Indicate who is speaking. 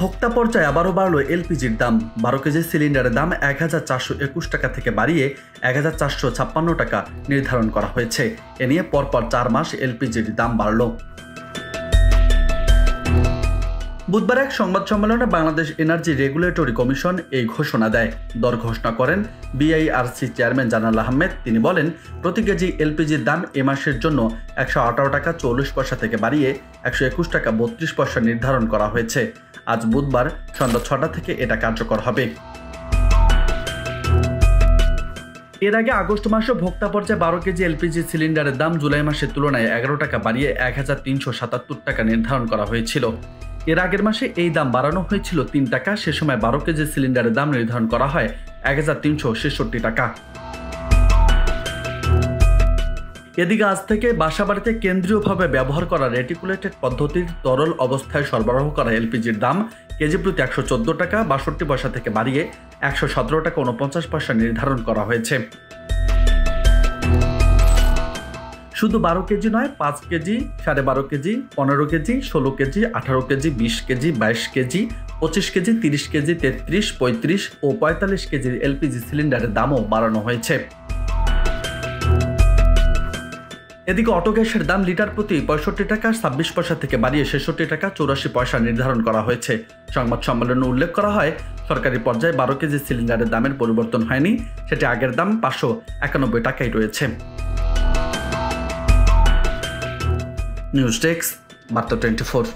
Speaker 1: ভোক্তা পর্যায়ে আবারও বাড়ল এলপিজির দাম। 12 কেজি সিলিন্ডারের দাম 1421 টাকা থেকে বাড়িয়ে 1456 টাকা নির্ধারণ করা হয়েছে। এ নিয়ে পরপর 4 মাস এলপিজির দাম বাড়ল। বুধবার এক সংবাদ সম্মেলনে বাংলাদেশ এনার্জি রেগুলেটরি কমিশন এই ঘোষণা দেয়। দর ঘোষণা করেন বিআইআরসি চেয়ারম্যান জালাল আহমেদ। তিনি বলেন, প্রতি কেজি এলপিজির দাম এ মাসের জন্য 118 টাকা 40 পয়সা থেকে বাড়িয়ে 121 টাকা 32 পয়সা নির্ধারণ করা হয়েছে। আজ বুধবার সন্ধ্যা 6টা থেকে এটা কার্যকর হবে। এর আগে আগস্ট মাসে ভোক্তা পর্যায়ে 12 কেজি এলপিজি সিলিন্ডারের দাম জুলাই মাসের তুলনায় 11 টাকা বাড়িয়ে 1377 টাকা নির্ধারণ করা হয়েছিল। এর আগের মাসে এই দাম বাড়ানো হয়েছিল 3 টাকা। সে সময় 12 কেজি সিলিন্ডারের দাম নির্ধারণ করা হয় 1366 টাকা। এদিকে আজ থেকে বাসাবাড়িতে কেন্দ্রীয়ভাবে ব্যবহার করা রেটিকুলেটেড পদ্ধতির তরল অবস্থায় সরবরাহ করা এলপিজির দাম কেজি প্রতি 114 টাকা 62 পয়সা থেকে বাড়িয়ে 117 টাকা 49 পয়সা নির্ধারণ করা হয়েছে। শুধু 12 কেজি নয়, 5 KG, 12.5 KG, 15 KG, 16 KG, 18 KG, 20 KG, 22 KG, 25 KG, 30 KG, 33, 35 ও 45 কেজির এলপিজি সিলিন্ডারের দামও বাড়ানো হয়েছে। এদিকে অটো গ্যাসের দাম লিটার প্রতি 65 টাকা 26 পয়সা থেকে বাড়িয়ে 66 টাকা 84 পয়সা নির্ধারণ করা হয়েছে। সংবাদ সম্মেলনে উল্লেখ করা হয়, সরকারি পর্যায়ে 12 কেজি সিলিন্ডারের দামের পরিবর্তন হয়নি। সেটি আগের দাম 591 টাকাই রয়েছে। নিউজ ডেস্ক, বার্তা 24।